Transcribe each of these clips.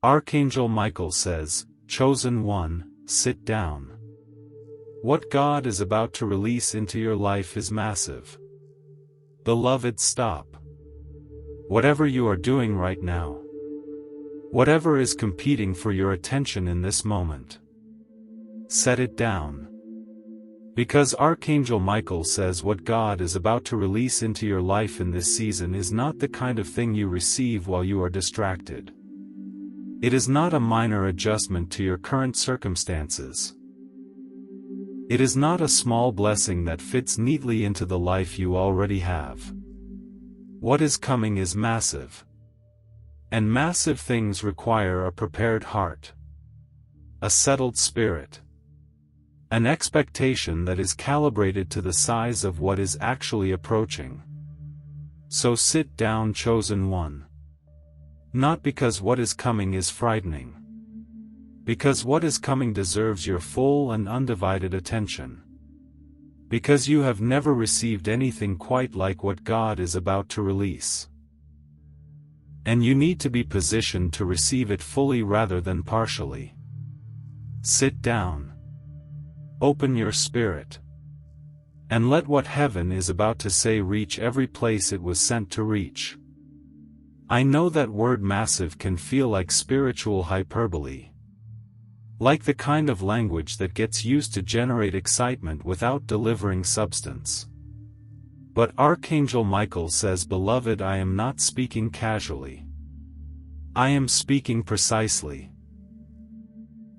Archangel Michael says, "Chosen one, sit down." What God is about to release into your life is massive. Beloved, stop. Whatever you are doing right now, whatever is competing for your attention in this moment, set it down. Because Archangel Michael says what God is about to release into your life in this season is not the kind of thing you receive while you are distracted. It is not a minor adjustment to your current circumstances. It is not a small blessing that fits neatly into the life you already have. What is coming is massive. And massive things require a prepared heart, a settled spirit, an expectation that is calibrated to the size of what is actually approaching. So sit down, chosen one. Not because what is coming is frightening. Because what is coming deserves your full and undivided attention. Because you have never received anything quite like what God is about to release. And you need to be positioned to receive it fully rather than partially. Sit down. Open your spirit. And let what heaven is about to say reach every place it was sent to reach. I know that word massive can feel like spiritual hyperbole. Like the kind of language that gets used to generate excitement without delivering substance. But Archangel Michael says, "Beloved, I am not speaking casually. I am speaking precisely."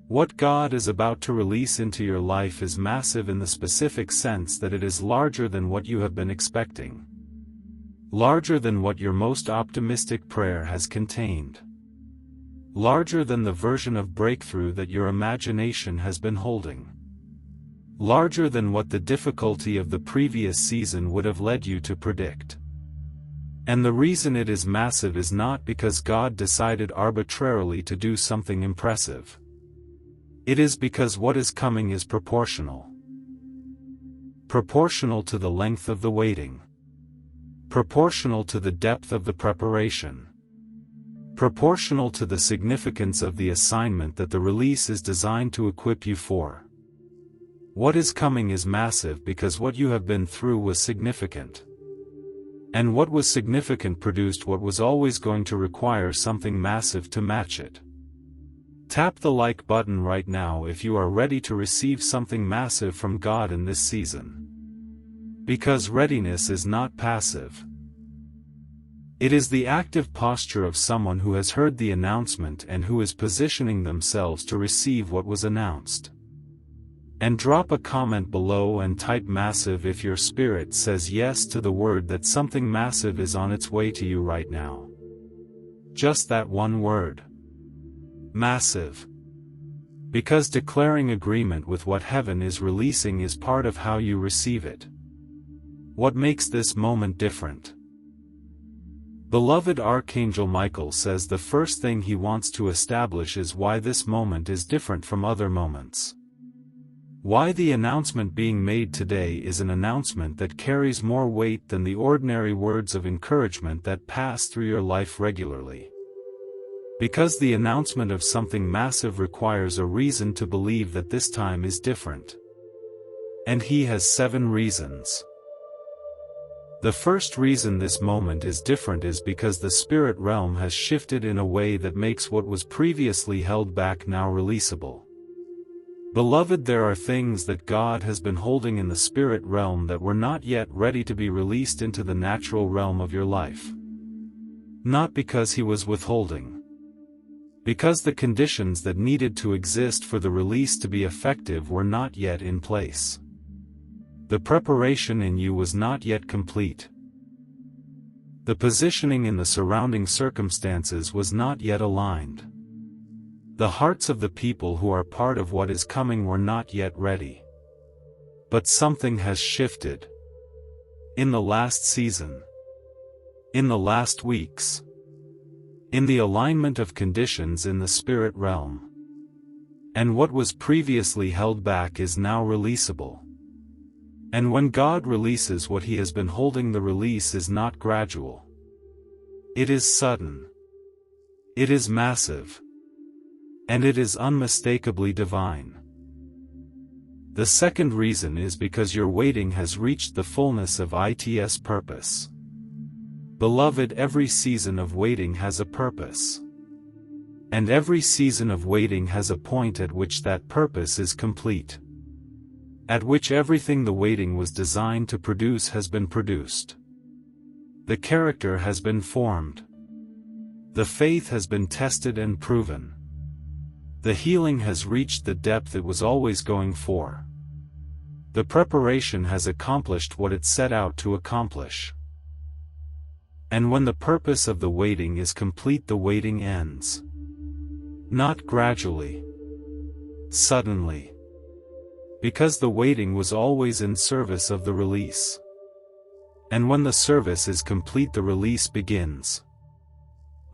What God is about to release into your life is massive in the specific sense that it is larger than what you have been expecting. Larger than what your most optimistic prayer has contained. Larger than the version of breakthrough that your imagination has been holding. Larger than what the difficulty of the previous season would have led you to predict. And the reason it is massive is not because God decided arbitrarily to do something impressive. It is because what is coming is proportional. Proportional to the length of the waiting. Proportional to the depth of the preparation. Proportional to the significance of the assignment that the release is designed to equip you for. What is coming is massive because what you have been through was significant. And what was significant produced what was always going to require something massive to match it. Tap the like button right now if you are ready to receive something massive from God in this season. Because readiness is not passive. It is the active posture of someone who has heard the announcement and who is positioning themselves to receive what was announced. And drop a comment below and type massive if your spirit says yes to the word that something massive is on its way to you right now. Just that one word. Massive. Because declaring agreement with what heaven is releasing is part of how you receive it. What makes this moment different? Beloved, Archangel Michael says the first thing he wants to establish is why this moment is different from other moments. Why the announcement being made today is an announcement that carries more weight than the ordinary words of encouragement that pass through your life regularly. Because the announcement of something massive requires a reason to believe that this time is different. And he has 7 reasons. The first reason this moment is different is because the spirit realm has shifted in a way that makes what was previously held back now releasable. Beloved, there are things that God has been holding in the spirit realm that were not yet ready to be released into the natural realm of your life. Not because he was withholding. Because the conditions that needed to exist for the release to be effective were not yet in place. The preparation in you was not yet complete. The positioning in the surrounding circumstances was not yet aligned. The hearts of the people who are part of what is coming were not yet ready. But something has shifted. In the last season. In the last weeks. In the alignment of conditions in the spirit realm. And what was previously held back is now releasable. And when God releases what he has been holding, the release is not gradual. It is sudden. It is massive. And it is unmistakably divine. The second reason is because your waiting has reached the fullness of its purpose. Beloved, every season of waiting has a purpose. And every season of waiting has a point at which that purpose is complete. At which everything the waiting was designed to produce has been produced. The character has been formed. The faith has been tested and proven. The healing has reached the depth it was always going for. The preparation has accomplished what it set out to accomplish. And when the purpose of the waiting is complete, the waiting ends. Not gradually. Suddenly. Because the waiting was always in service of the release. And when the service is complete, the release begins.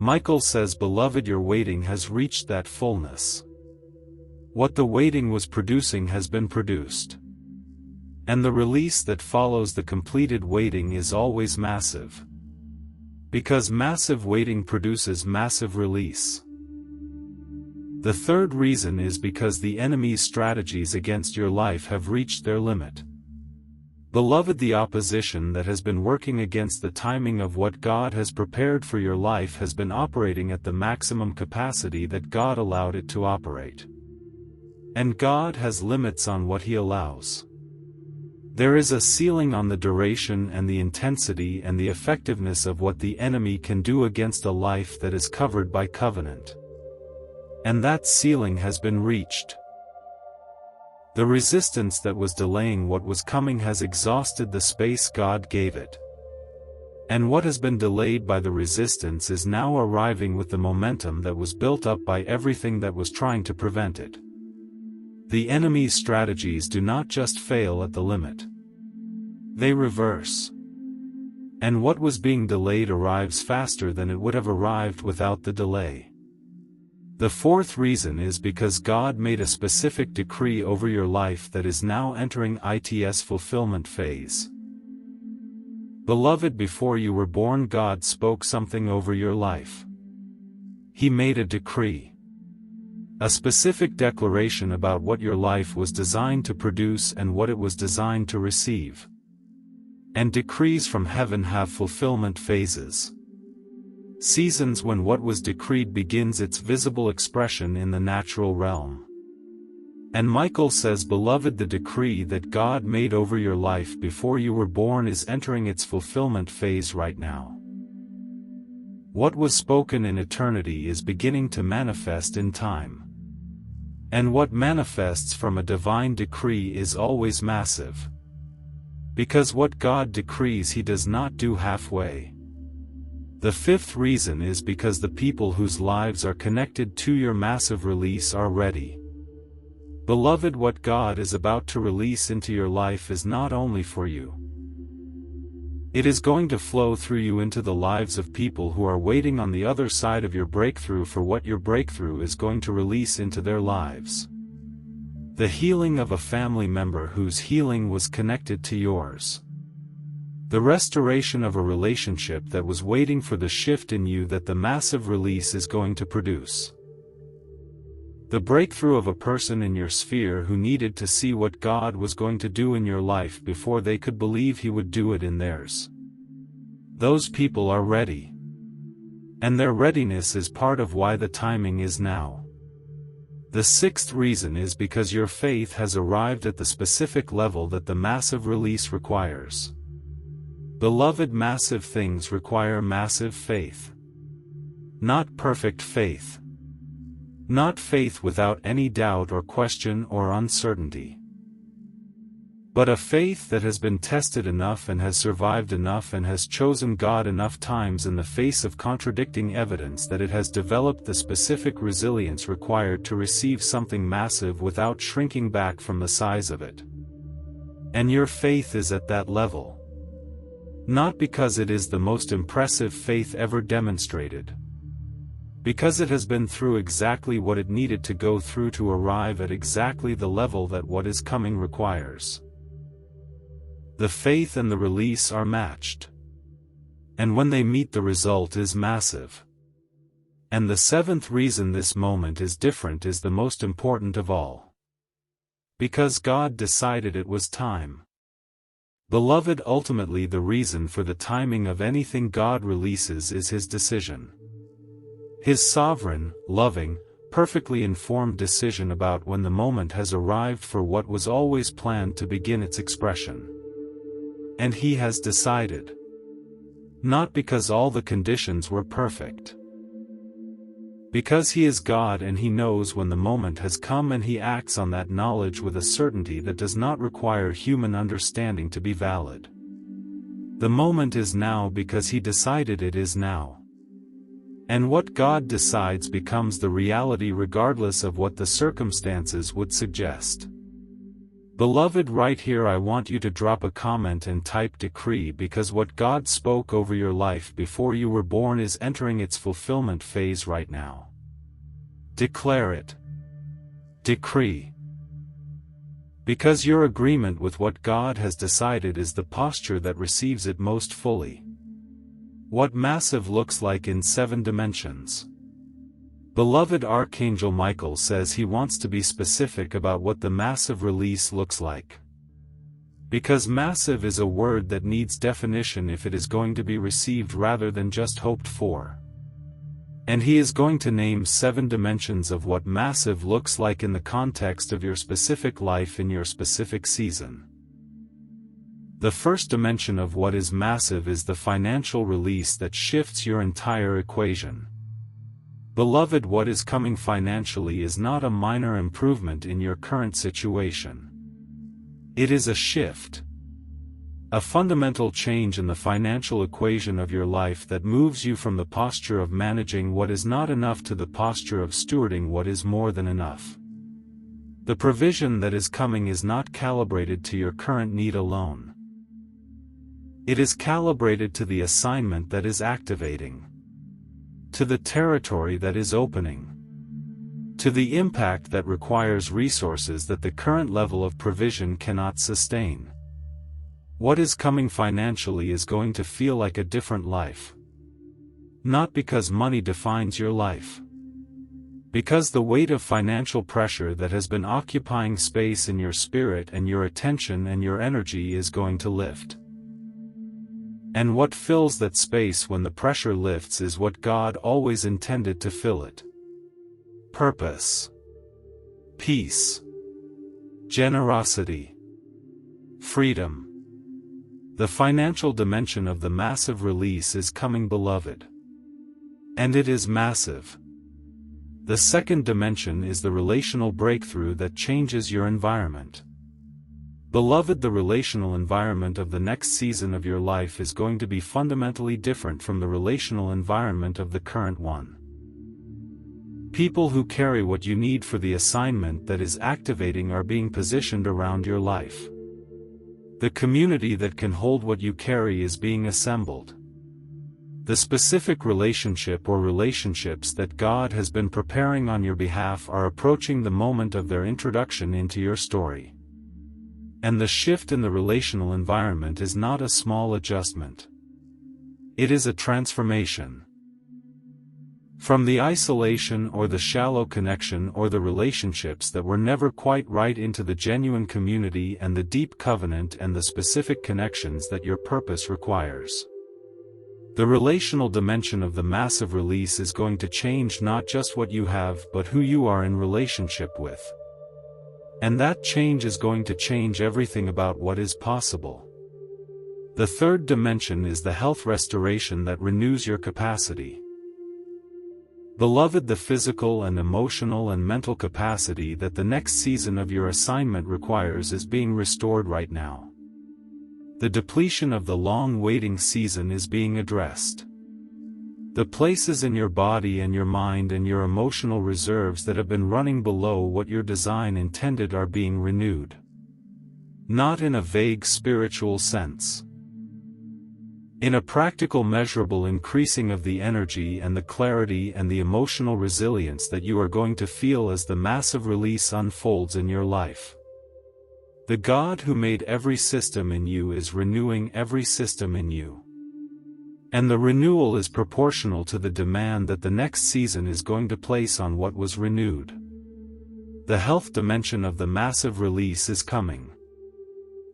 Michael says, beloved, your waiting has reached that fullness. What the waiting was producing has been produced. And the release that follows the completed waiting is always massive. Because massive waiting produces massive release. The third reason is because the enemy's strategies against your life have reached their limit. Beloved, the opposition that has been working against the timing of what God has prepared for your life has been operating at the maximum capacity that God allowed it to operate. And God has limits on what He allows. There is a ceiling on the duration and the intensity and the effectiveness of what the enemy can do against a life that is covered by covenant. And that ceiling has been reached. The resistance that was delaying what was coming has exhausted the space God gave it. And what has been delayed by the resistance is now arriving with the momentum that was built up by everything that was trying to prevent it. The enemy's strategies do not just fail at the limit. They reverse. And what was being delayed arrives faster than it would have arrived without the delay. The fourth reason is because God made a specific decree over your life that is now entering its fulfillment phase. Beloved, before you were born, God spoke something over your life. He made a decree. A specific declaration about what your life was designed to produce and what it was designed to receive. And decrees from heaven have fulfillment phases. Seasons when what was decreed begins its visible expression in the natural realm. And Michael says, beloved, the decree that God made over your life before you were born is entering its fulfillment phase right now. What was spoken in eternity is beginning to manifest in time. And what manifests from a divine decree is always massive. Because what God decrees He does not do halfway. The fifth reason is because the people whose lives are connected to your massive release are ready. Beloved, what God is about to release into your life is not only for you. It is going to flow through you into the lives of people who are waiting on the other side of your breakthrough for what your breakthrough is going to release into their lives. The healing of a family member whose healing was connected to yours. The restoration of a relationship that was waiting for the shift in you that the massive release is going to produce. The breakthrough of a person in your sphere who needed to see what God was going to do in your life before they could believe He would do it in theirs. Those people are ready. And their readiness is part of why the timing is now. The sixth reason is because your faith has arrived at the specific level that the massive release requires. Beloved, massive things require massive faith. Not perfect faith. Not faith without any doubt or question or uncertainty. But a faith that has been tested enough and has survived enough and has chosen God enough times in the face of contradicting evidence that it has developed the specific resilience required to receive something massive without shrinking back from the size of it. And your faith is at that level. Not because it is the most impressive faith ever demonstrated. Because it has been through exactly what it needed to go through to arrive at exactly the level that what is coming requires. The faith and the release are matched. And when they meet, the result is massive. And the seventh reason this moment is different is the most important of all. Because God decided it was time. Beloved, ultimately the reason for the timing of anything God releases is His decision. His sovereign, loving, perfectly informed decision about when the moment has arrived for what was always planned to begin its expression. And He has decided. Not because all the conditions were perfect. Because He is God and He knows when the moment has come, and He acts on that knowledge with a certainty that does not require human understanding to be valid. The moment is now because He decided it is now. And what God decides becomes the reality regardless of what the circumstances would suggest. Beloved, right here I want you to drop a comment and type decree, because what God spoke over your life before you were born is entering its fulfillment phase right now. Declare it. Decree. Because your agreement with what God has decided is the posture that receives it most fully. What massive looks like in 7 dimensions. Beloved, Archangel Michael says he wants to be specific about what the massive release looks like. Because massive is a word that needs definition if it is going to be received rather than just hoped for. And he is going to name 7 dimensions of what massive looks like in the context of your specific life in your specific season. The first dimension of what is massive is the financial release that shifts your entire equation. Beloved, what is coming financially is not a minor improvement in your current situation. It is a shift. A fundamental change in the financial equation of your life that moves you from the posture of managing what is not enough to the posture of stewarding what is more than enough. The provision that is coming is not calibrated to your current need alone. It is calibrated to the assignment that is activating, to the territory that is opening, to the impact that requires resources that the current level of provision cannot sustain. What is coming financially is going to feel like a different life. Not because money defines your life. Because the weight of financial pressure that has been occupying space in your spirit and your attention and your energy is going to lift. And what fills that space when the pressure lifts is what God always intended to fill it. Purpose. Peace. Generosity. Freedom. The financial dimension of the massive release is coming, beloved. And it is massive. The second dimension is the relational breakthrough that changes your environment. Beloved, the relational environment of the next season of your life is going to be fundamentally different from the relational environment of the current one. People who carry what you need for the assignment that is activating are being positioned around your life. The community that can hold what you carry is being assembled. The specific relationship or relationships that God has been preparing on your behalf are approaching the moment of their introduction into your story. And the shift in the relational environment is not a small adjustment. It is a transformation. From the isolation or the shallow connection or the relationships that were never quite right into the genuine community and the deep covenant and the specific connections that your purpose requires. The relational dimension of the massive release is going to change not just what you have but who you are in relationship with. And that change is going to change everything about what is possible. The third dimension is the health restoration that renews your capacity. Beloved, the physical and emotional and mental capacity that the next season of your assignment requires is being restored right now. The depletion of the long waiting season is being addressed. The places in your body and your mind and your emotional reserves that have been running below what your design intended are being renewed. Not in a vague spiritual sense. In a practical, measurable increasing of the energy and the clarity and the emotional resilience that you are going to feel as the massive release unfolds in your life. The God who made every system in you is renewing every system in you. And the renewal is proportional to the demand that the next season is going to place on what was renewed. The health dimension of the massive release is coming.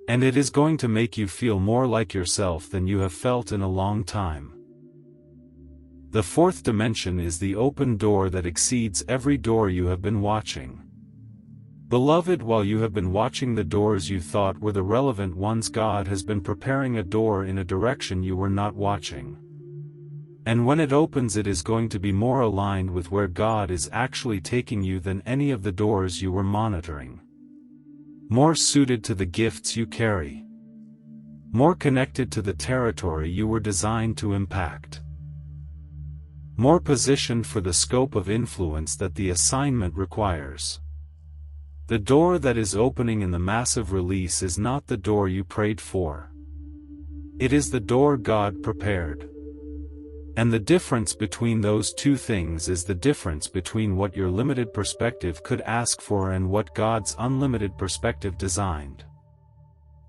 And it is going to make you feel more like yourself than you have felt in a long time. The fourth dimension is the open door that exceeds every door you have been watching. Beloved, while you have been watching the doors you thought were the relevant ones, God has been preparing a door in a direction you were not watching. And when it opens, it is going to be more aligned with where God is actually taking you than any of the doors you were monitoring. More suited to the gifts you carry. More connected to the territory you were designed to impact. More positioned for the scope of influence that the assignment requires. The door that is opening in the massive release is not the door you prayed for. It is the door God prepared. And the difference between those two things is the difference between what your limited perspective could ask for and what God's unlimited perspective designed.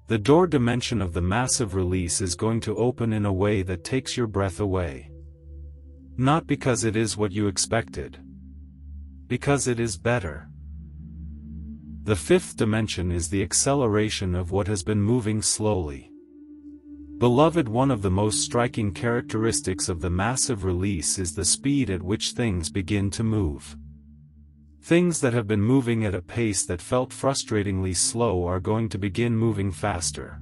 The door dimension of the massive release is going to open in a way that takes your breath away. Not because it is what you expected. Because it is better. The fifth dimension is the acceleration of what has been moving slowly. Beloved, one of the most striking characteristics of the massive release is the speed at which things begin to move. Things that have been moving at a pace that felt frustratingly slow are going to begin moving faster.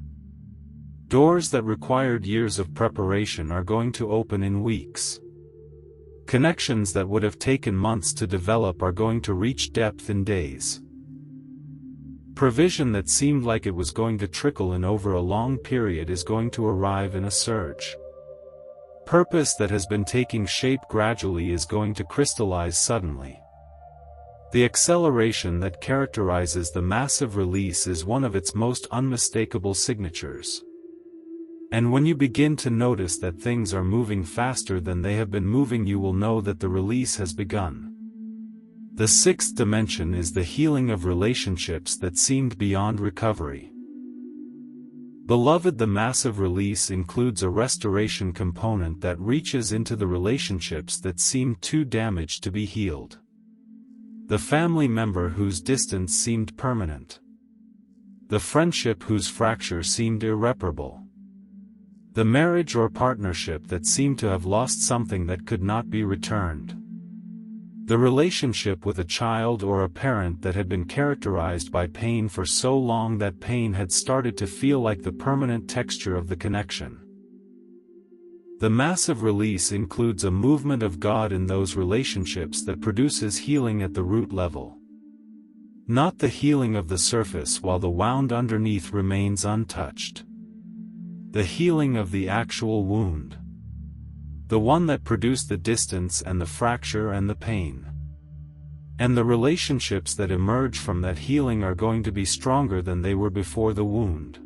Doors that required years of preparation are going to open in weeks. Connections that would have taken months to develop are going to reach depth in days. Provision that seemed like it was going to trickle in over a long period is going to arrive in a surge. Purpose that has been taking shape gradually is going to crystallize suddenly. The acceleration that characterizes the massive release is one of its most unmistakable signatures. And when you begin to notice that things are moving faster than they have been moving, you will know that the release has begun. The sixth dimension is the healing of relationships that seemed beyond recovery. Beloved, the massive release includes a restoration component that reaches into the relationships that seemed too damaged to be healed. The family member whose distance seemed permanent. The friendship whose fracture seemed irreparable. The marriage or partnership that seemed to have lost something that could not be returned. The relationship with a child or a parent that had been characterized by pain for so long that pain had started to feel like the permanent texture of the connection. The massive release includes a movement of God in those relationships that produces healing at the root level. Not the healing of the surface while the wound underneath remains untouched. The healing of the actual wound. The one that produced the distance and the fracture and the pain. And the relationships that emerge from that healing are going to be stronger than they were before the wound.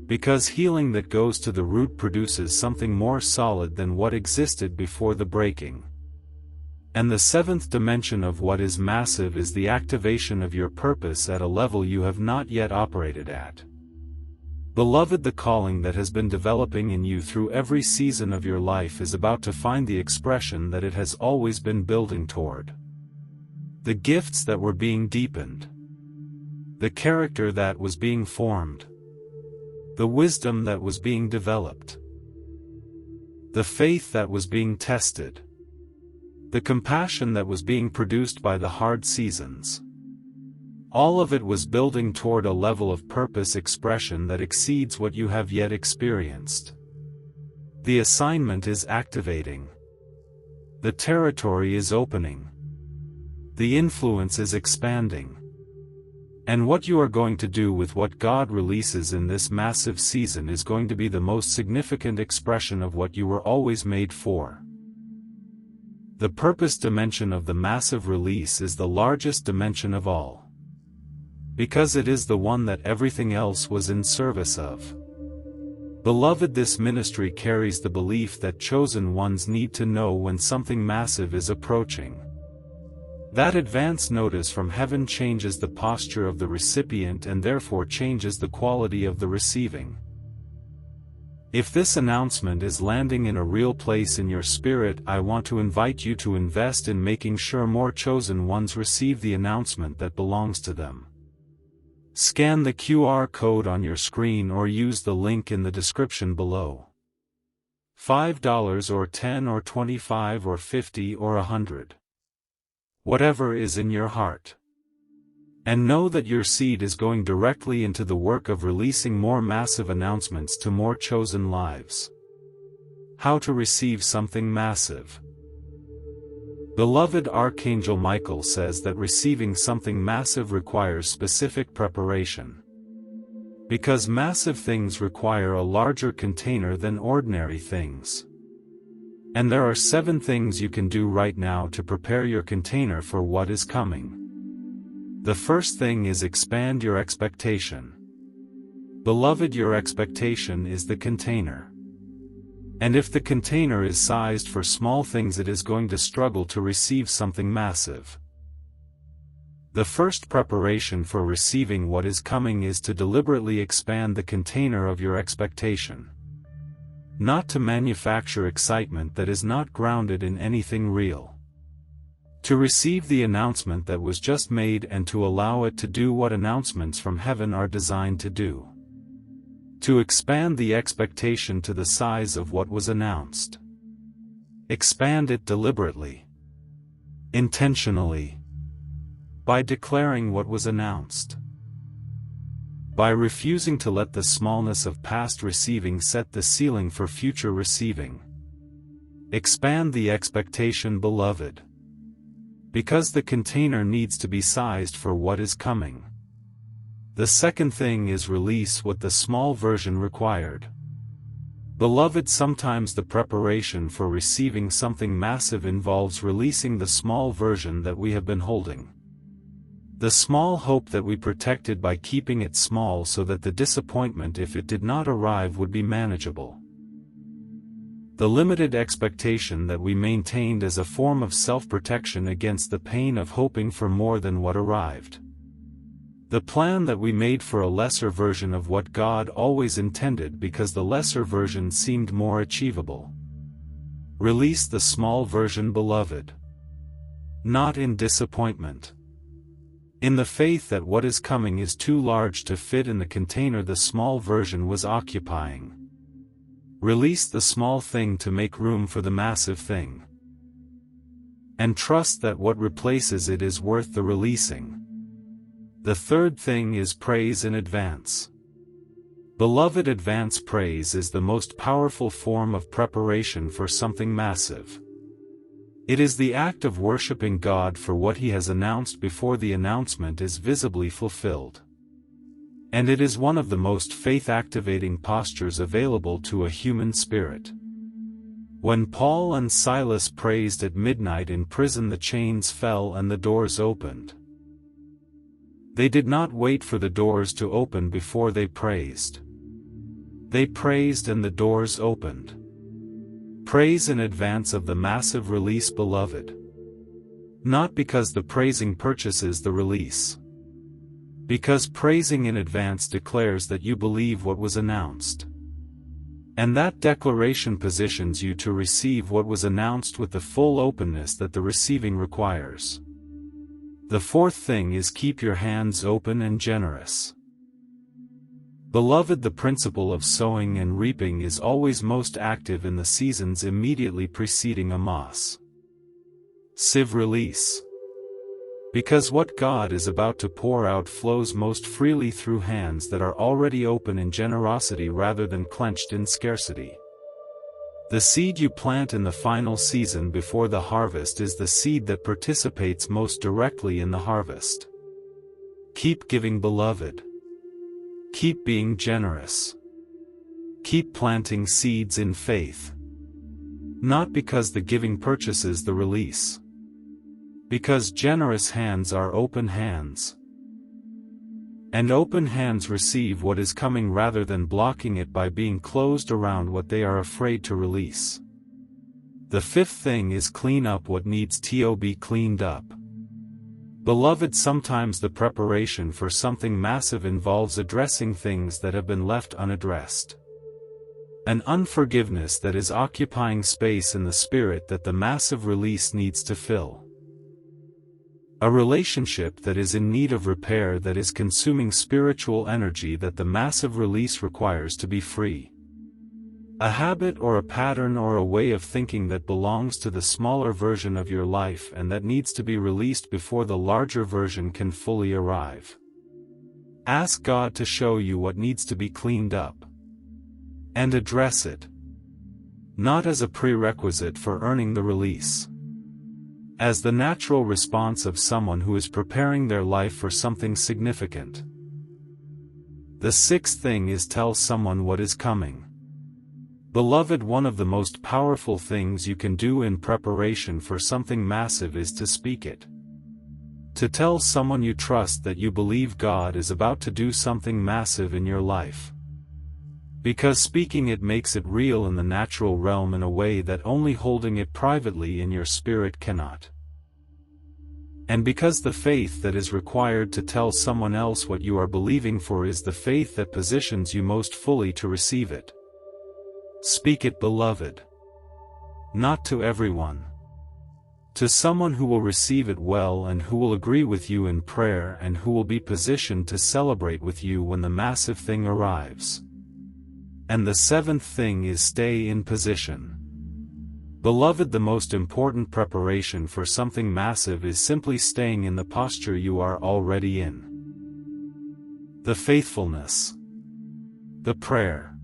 Because healing that goes to the root produces something more solid than what existed before the breaking. And the seventh dimension of what is massive is the activation of your purpose at a level you have not yet operated at. Beloved, the calling that has been developing in you through every season of your life is about to find the expression that it has always been building toward. The gifts that were being deepened. The character that was being formed. The wisdom that was being developed. The faith that was being tested. The compassion that was being produced by the hard seasons. All of it was building toward a level of purpose expression that exceeds what you have yet experienced. The assignment is activating. The territory is opening. The influence is expanding. And what you are going to do with what God releases in this massive season is going to be the most significant expression of what you were always made for. The purpose dimension of the massive release is the largest dimension of all. Because it is the one that everything else was in service of. Beloved, this ministry carries the belief that chosen ones need to know when something massive is approaching. That advance notice from heaven changes the posture of the recipient and therefore changes the quality of the receiving. If this announcement is landing in a real place in your spirit, I want to invite you to invest in making sure more chosen ones receive the announcement that belongs to them. Scan the QR code on your screen or use the link in the description below. $5 or $10 or $25 or $50 or $100. Whatever is in your heart. And know that your seed is going directly into the work of releasing more massive announcements to more chosen lives. How to receive something massive. Beloved Archangel Michael says that receiving something massive requires specific preparation. Because massive things require a larger container than ordinary things. And there are 7 things you can do right now to prepare your container for what is coming. The first thing is expand your expectation. Beloved, your expectation is the container. And if the container is sized for small things, it is going to struggle to receive something massive. The first preparation for receiving what is coming is to deliberately expand the container of your expectation. Not to manufacture excitement that is not grounded in anything real. To receive the announcement that was just made and to allow it to do what announcements from heaven are designed to do. To expand the expectation to the size of what was announced. Expand it deliberately. Intentionally. By declaring what was announced. By refusing to let the smallness of past receiving set the ceiling for future receiving. Expand the expectation, beloved. Because the container needs to be sized for what is coming. The second thing is release what the small version required. Beloved, sometimes the preparation for receiving something massive involves releasing the small version that we have been holding. The small hope that we protected by keeping it small so that the disappointment if it did not arrive would be manageable. The limited expectation that we maintained as a form of self-protection against the pain of hoping for more than what arrived. The plan that we made for a lesser version of what God always intended because the lesser version seemed more achievable. Release the small version, beloved. Not in disappointment. In the faith that what is coming is too large to fit in the container the small version was occupying. Release the small thing to make room for the massive thing. And trust that what replaces it is worth the releasing. The third thing is praise in advance. Beloved, advance praise is the most powerful form of preparation for something massive. It is the act of worshiping God for what He has announced before the announcement is visibly fulfilled. And it is one of the most faith-activating postures available to a human spirit. When Paul and Silas praised at midnight in prison, the chains fell and the doors opened. They did not wait for the doors to open before they praised. They praised and the doors opened. Praise in advance of the massive release, beloved. Not because the praising purchases the release. Because praising in advance declares that you believe what was announced. And that declaration positions you to receive what was announced with the full openness that the receiving requires. The fourth thing is keep your hands open and generous. Beloved, the principle of sowing and reaping is always most active in the seasons immediately preceding a Mass. Sieve release. Because what God is about to pour out flows most freely through hands that are already open in generosity rather than clenched in scarcity. The seed you plant in the final season before the harvest is the seed that participates most directly in the harvest. Keep giving, beloved. Keep being generous. Keep planting seeds in faith. Not because the giving purchases the release. Because generous hands are open hands. And open hands receive what is coming rather than blocking it by being closed around what they are afraid to release. The fifth thing is clean up what needs to be cleaned up. Beloved, sometimes the preparation for something massive involves addressing things that have been left unaddressed. An unforgiveness that is occupying space in the spirit that the massive release needs to fill. A relationship that is in need of repair that is consuming spiritual energy that the massive release requires to be free. A habit or a pattern or a way of thinking that belongs to the smaller version of your life and that needs to be released before the larger version can fully arrive. Ask God to show you what needs to be cleaned up. And address it. Not as a prerequisite for earning the release. As the natural response of someone who is preparing their life for something significant. The sixth thing is tell someone what is coming. Beloved, one of the most powerful things you can do in preparation for something massive is to speak it. To tell someone you trust that you believe God is about to do something massive in your life. Because speaking it makes it real in the natural realm in a way that only holding it privately in your spirit cannot. And because the faith that is required to tell someone else what you are believing for is the faith that positions you most fully to receive it. Speak it, beloved. Not to everyone. To someone who will receive it well and who will agree with you in prayer and who will be positioned to celebrate with you when the massive thing arrives. And the seventh thing is stay in position. Beloved, the most important preparation for something massive is simply staying in the posture you are already in. The faithfulness. The prayer.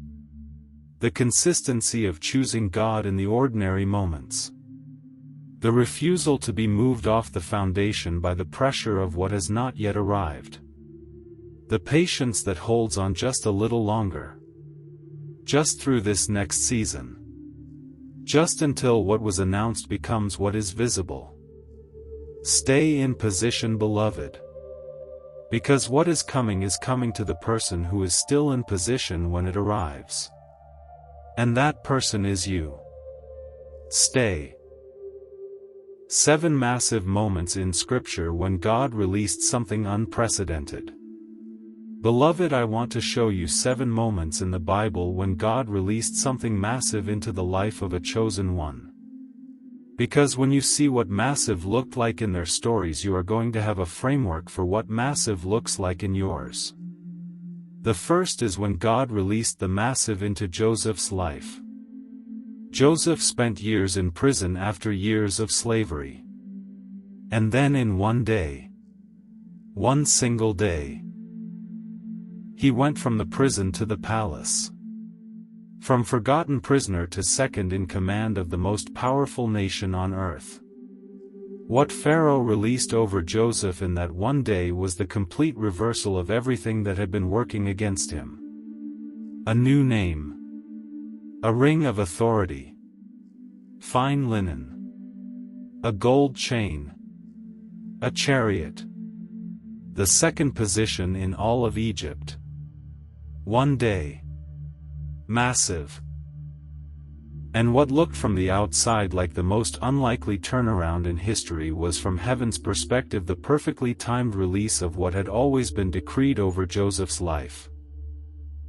The consistency of choosing God in the ordinary moments. The refusal to be moved off the foundation by the pressure of what has not yet arrived. The patience that holds on just a little longer. Just through this next season. Just until what was announced becomes what is visible. Stay in position, beloved. Because what is coming to the person who is still in position when it arrives. And that person is you. Stay. 7 massive moments in Scripture when God released something unprecedented. Beloved, I want to show you 7 moments in the Bible when God released something massive into the life of a chosen one. Because when you see what massive looked like in their stories, you are going to have a framework for what massive looks like in yours. The first is when God released the massive into Joseph's life. Joseph spent years in prison after years of slavery. And then in one day, one single day, he went from the prison to the palace. From forgotten prisoner to second in command of the most powerful nation on earth. What Pharaoh released over Joseph in that one day was the complete reversal of everything that had been working against him. A new name. A ring of authority. Fine linen. A gold chain. A chariot. The second position in all of Egypt. One day. Massive. And what looked from the outside like the most unlikely turnaround in history was from heaven's perspective the perfectly timed release of what had always been decreed over Joseph's life.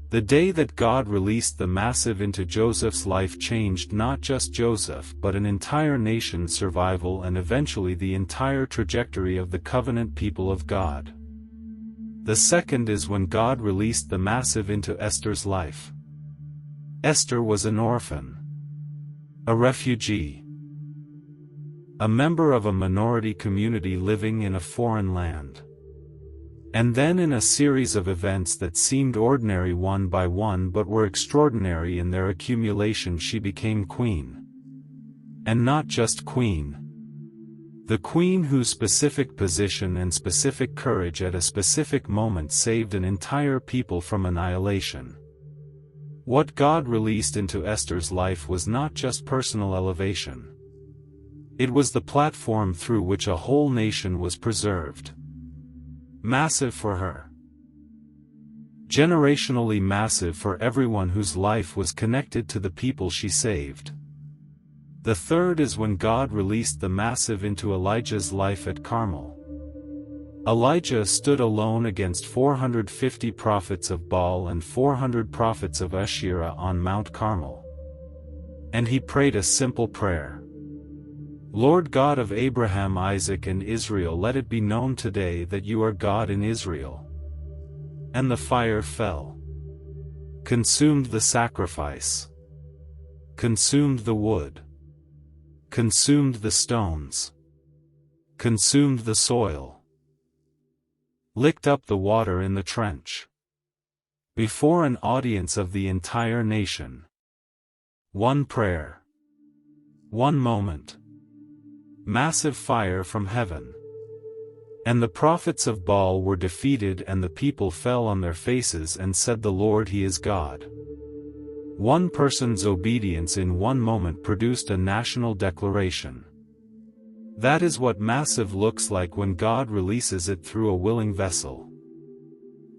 The day that God released the massive into Joseph's life changed not just Joseph but an entire nation's survival and eventually the entire trajectory of the covenant people of God. The second is when God released the massive into Esther's life. Esther was an orphan. A refugee. A member of a minority community living in a foreign land. And then in a series of events that seemed ordinary one by one but were extraordinary in their accumulation, she became queen. And not just queen. The queen whose specific position and specific courage at a specific moment saved an entire people from annihilation. What God released into Esther's life was not just personal elevation. It was the platform through which a whole nation was preserved. Massive for her. Generationally massive for everyone whose life was connected to the people she saved. The third is when God released the massive into Elijah's life at Carmel. Elijah stood alone against 450 prophets of Baal and 400 prophets of Asherah on Mount Carmel. And he prayed a simple prayer. Lord God of Abraham, Isaac, and Israel, let it be known today that you are God in Israel. And the fire fell. Consumed the sacrifice. Consumed the wood. Consumed the stones. Consumed the soil. Licked up the water in the trench. Before an audience of the entire nation. One prayer. One moment. Massive fire from heaven. And the prophets of Baal were defeated, and the people fell on their faces and said, "The Lord, He is God." One person's obedience in one moment produced a national declaration. That is what massive looks like when God releases it through a willing vessel.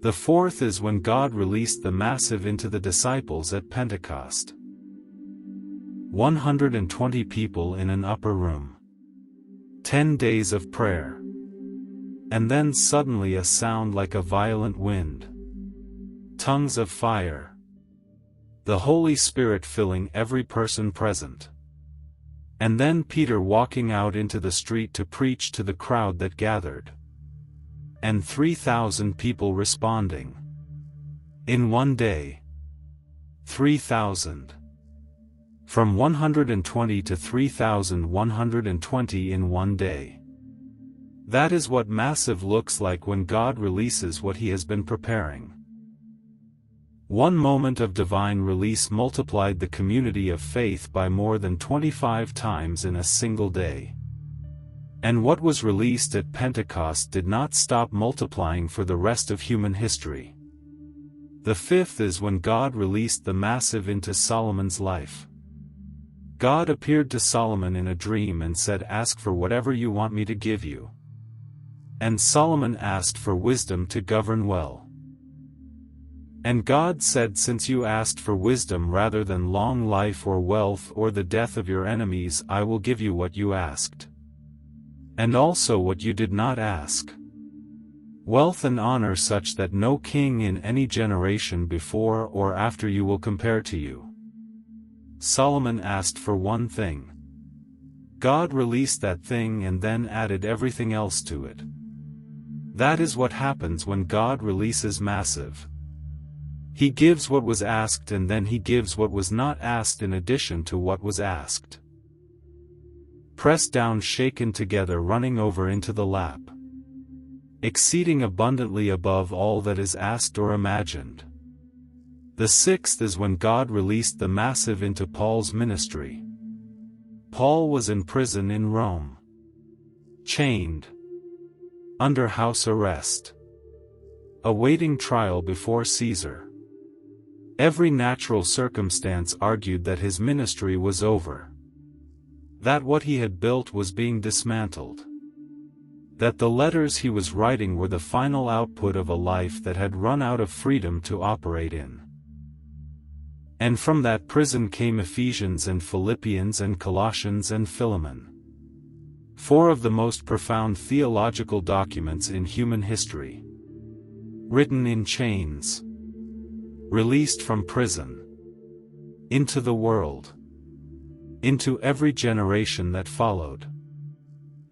The fourth is when God released the massive into the disciples at Pentecost. 120 people in an upper room. 10 days of prayer. And then suddenly a sound like a violent wind. Tongues of fire. The Holy Spirit filling every person present. And then Peter walking out into the street to preach to the crowd that gathered. And 3,000 people responding. In one day. 3,000. From 120 to 3,120 in one day. That is what massive looks like when God releases what He has been preparing. One moment of divine release multiplied the community of faith by more than 25 times in a single day. And what was released at Pentecost did not stop multiplying for the rest of human history. The fifth is when God released the massive into Solomon's life. God appeared to Solomon in a dream and said, "Ask for whatever you want me to give you." And Solomon asked for wisdom to govern well. And God said, "Since you asked for wisdom rather than long life or wealth or the death of your enemies, I will give you what you asked. And also what you did not ask. Wealth and honor such that no king in any generation before or after you will compare to you." Solomon asked for one thing. God released that thing and then added everything else to it. That is what happens when God releases massive. He gives what was asked and then He gives what was not asked in addition to what was asked. Pressed down, shaken together, running over into the lap. Exceeding abundantly above all that is asked or imagined. The sixth is when God released the massive into Paul's ministry. Paul was in prison in Rome. Chained. Under house arrest. Awaiting trial before Caesar. Every natural circumstance argued that his ministry was over. That what he had built was being dismantled. That the letters he was writing were the final output of a life that had run out of freedom to operate in. And from that prison came Ephesians and Philippians and Colossians and Philemon. 4 of the most profound theological documents in human history. Written in chains. Released from prison. Into the world. Into every generation that followed.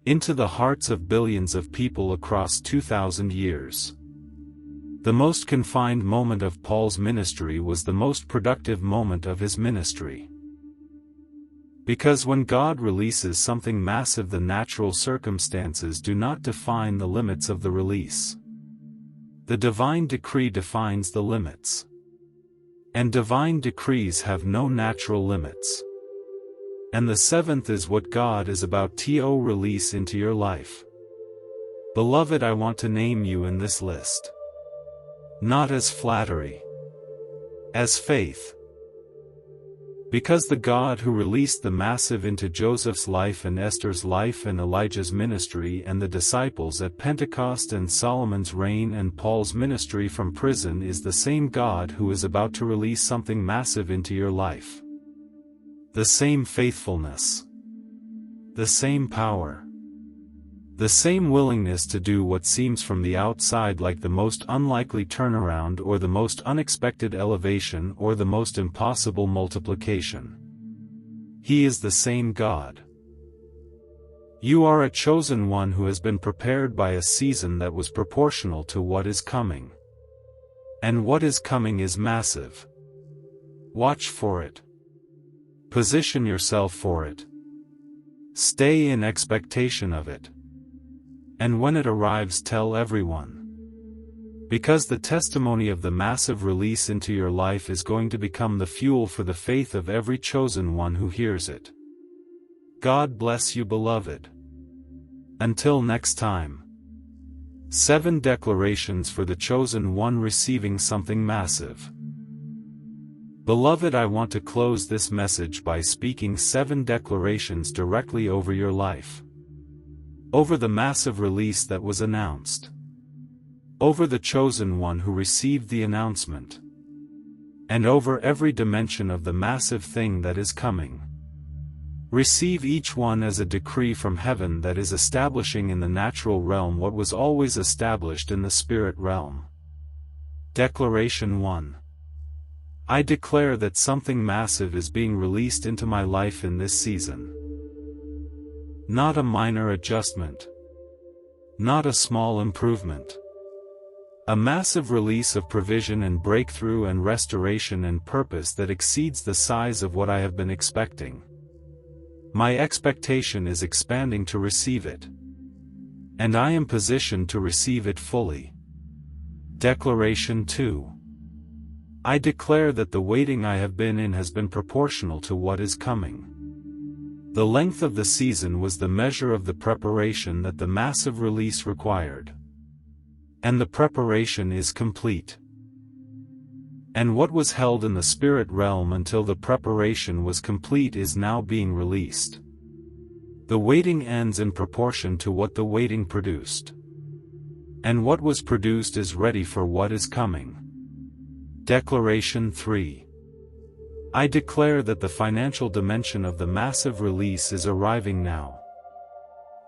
Into the hearts of billions of people across 2,000 years. The most confined moment of Paul's ministry was the most productive moment of his ministry. Because when God releases something massive, the natural circumstances do not define the limits of the release. The divine decree defines the limits. And divine decrees have no natural limits. And the seventh is what God is about to release into your life. Beloved, I want to name you in this list. Not as flattery. As faith. Because the God who released the massive into Joseph's life and Esther's life and Elijah's ministry and the disciples at Pentecost and Solomon's reign and Paul's ministry from prison is the same God who is about to release something massive into your life. The same faithfulness. The same power. The same willingness to do what seems from the outside like the most unlikely turnaround or the most unexpected elevation or the most impossible multiplication. He is the same God. You are a chosen one who has been prepared by a season that was proportional to what is coming. And what is coming is massive. Watch for it. Position yourself for it. Stay in expectation of it. And when it arrives, tell everyone. Because the testimony of the massive release into your life is going to become the fuel for the faith of every chosen one who hears it. God bless you, beloved. Until next time. 7 declarations for the chosen one receiving something massive. Beloved, I want to close this message by speaking 7 declarations directly over your life. Over the massive release that was announced. Over the chosen one who received the announcement. And over every dimension of the massive thing that is coming. Receive each one as a decree from heaven that is establishing in the natural realm what was always established in the spirit realm. Declaration 1. I declare that something massive is being released into my life in this season. Not a minor adjustment. Not a small improvement. A massive release of provision and breakthrough and restoration and purpose that exceeds the size of what I have been expecting. My expectation is expanding to receive it. And I am positioned to receive it fully. Declaration 2. I declare that the waiting I have been in has been proportional to what is coming. The length of the season was the measure of the preparation that the massive release required. And the preparation is complete. And what was held in the spirit realm until the preparation was complete is now being released. The waiting ends in proportion to what the waiting produced. And what was produced is ready for what is coming. Declaration 3. I declare that the financial dimension of the massive release is arriving now.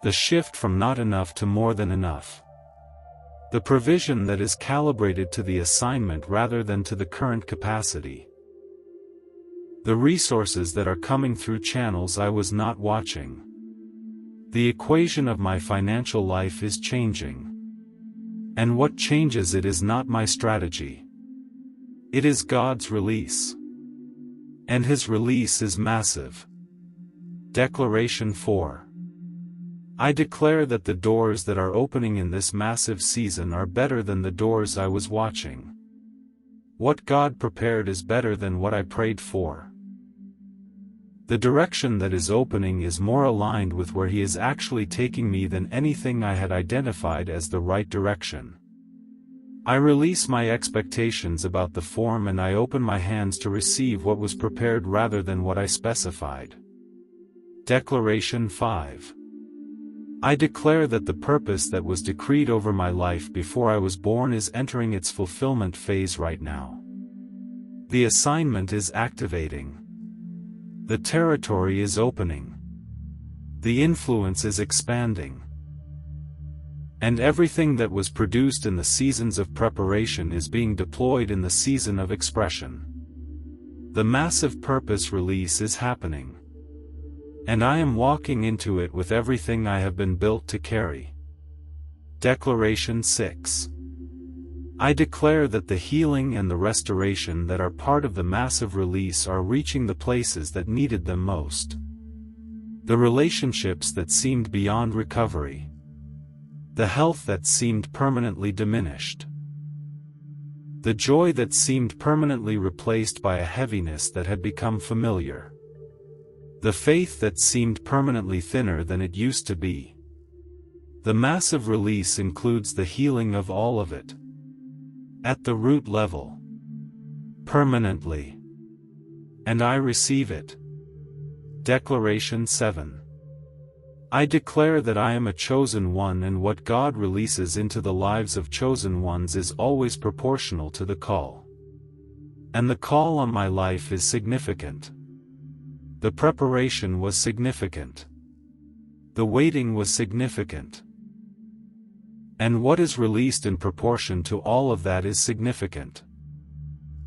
The shift from not enough to more than enough. The provision that is calibrated to the assignment rather than to the current capacity. The resources that are coming through channels I was not watching. The equation of my financial life is changing. And what changes it is not my strategy. It is God's release. And His release is massive. Declaration 4. I declare that the doors that are opening in this massive season are better than the doors I was watching. What God prepared is better than what I prayed for. The direction that is opening is more aligned with where He is actually taking me than anything I had identified as the right direction. I release my expectations about the form and I open my hands to receive what was prepared rather than what I specified. Declaration 5. I declare that the purpose that was decreed over my life before I was born is entering its fulfillment phase right now. The assignment is activating. The territory is opening. The influence is expanding. And everything that was produced in the seasons of preparation is being deployed in the season of expression. The massive purpose release is happening. And I am walking into it with everything I have been built to carry. Declaration 6. I declare that the healing and the restoration that are part of the massive release are reaching the places that needed them most. The relationships that seemed beyond recovery. The health that seemed permanently diminished. The joy that seemed permanently replaced by a heaviness that had become familiar. The faith that seemed permanently thinner than it used to be. The massive release includes the healing of all of it. At the root level. Permanently. And I receive it. Declaration 7. I declare that I am a chosen one and what God releases into the lives of chosen ones is always proportional to the call. And the call on my life is significant. The preparation was significant. The waiting was significant. And what is released in proportion to all of that is significant,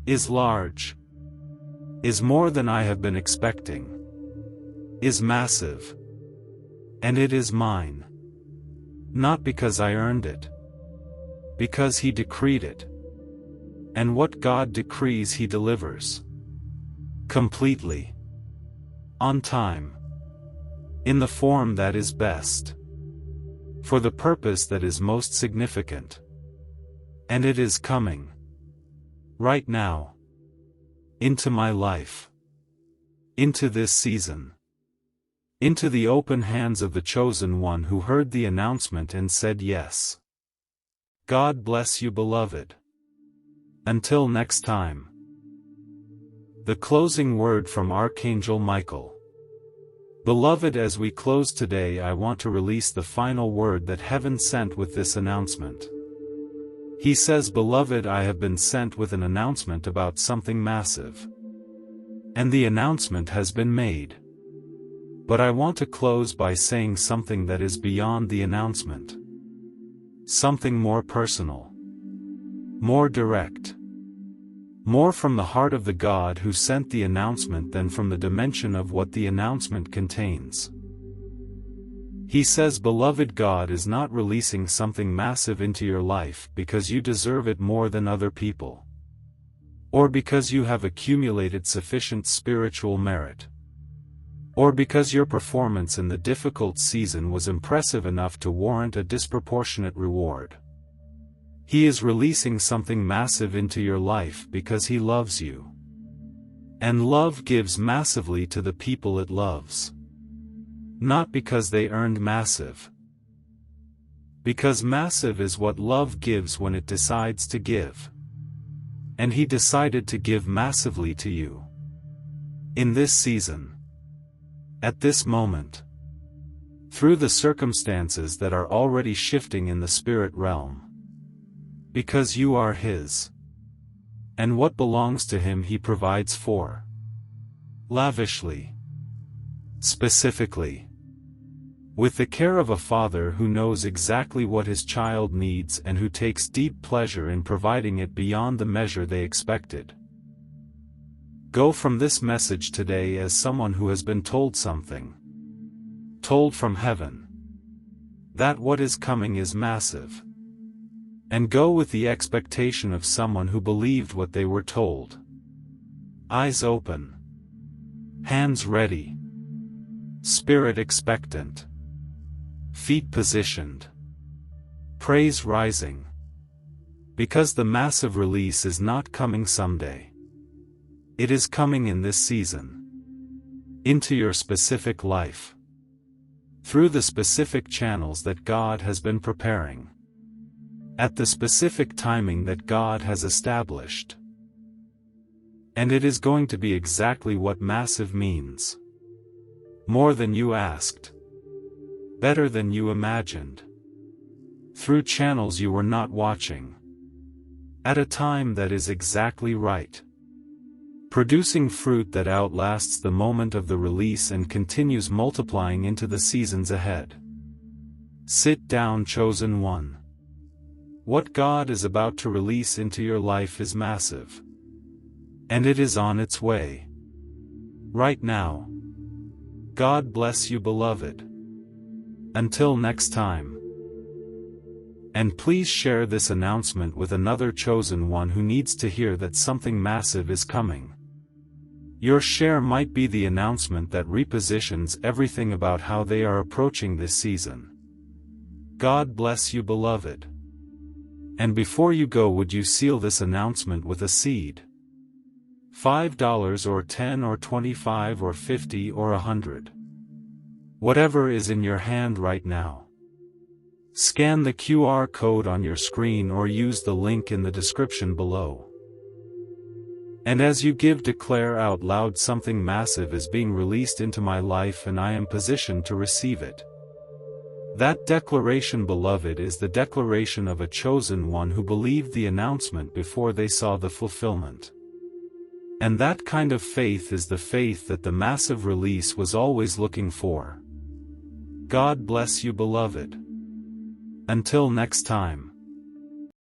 is large, is more than I have been expecting, is massive. And it is mine. Not because I earned it, because He decreed it. And what God decrees He delivers. Completely. On time. In the form that is best. For the purpose that is most significant. And it is coming. Right now. Into my life. Into this season. Into the open hands of the chosen one who heard the announcement and said yes. God bless you, beloved. Until next time. The closing word from Archangel Michael. Beloved, as we close today, I want to release the final word that heaven sent with this announcement. He says, beloved, I have been sent with an announcement about something massive. And the announcement has been made. But I want to close by saying something that is beyond the announcement. Something more personal. More direct. More from the heart of the God who sent the announcement than from the dimension of what the announcement contains. He says, beloved, God is not releasing something massive into your life because you deserve it more than other people. Or because you have accumulated sufficient spiritual merit. Or because your performance in the difficult season was impressive enough to warrant a disproportionate reward. He is releasing something massive into your life because He loves you. And love gives massively to the people it loves. Not because they earned massive. Because massive is what love gives when it decides to give. And He decided to give massively to you. In this season. At this moment. Through the circumstances that are already shifting in the spirit realm. Because you are His. And what belongs to Him He provides for. Lavishly. Specifically. With the care of a father who knows exactly what his child needs and who takes deep pleasure in providing it beyond the measure they expected. Go from this message today as someone who has been told something. Told from heaven. That what is coming is massive. And go with the expectation of someone who believed what they were told. Eyes open. Hands ready. Spirit expectant. Feet positioned. Praise rising. Because the massive release is not coming someday. It is coming in this season. Into your specific life. Through the specific channels that God has been preparing. At the specific timing that God has established. And it is going to be exactly what massive means. More than you asked. Better than you imagined. Through channels you were not watching. At a time that is exactly right. Producing fruit that outlasts the moment of the release and continues multiplying into the seasons ahead. Sit down, chosen one. What God is about to release into your life is massive. And it is on its way. Right now. God bless you, beloved. Until next time. And please share this announcement with another chosen one who needs to hear that something massive is coming. Your share might be the announcement that repositions everything about how they are approaching this season. God bless you, beloved. And before you go, would you seal this announcement with a seed? $5 or 10 or 25 or 50 or 100. Whatever is in your hand right now. Scan the QR code on your screen or use the link in the description below. And as you give, declare out loud, something massive is being released into my life and I am positioned to receive it. That declaration, beloved, is the declaration of a chosen one who believed the announcement before they saw the fulfillment. And that kind of faith is the faith that the massive release was always looking for. God bless you, beloved. Until next time.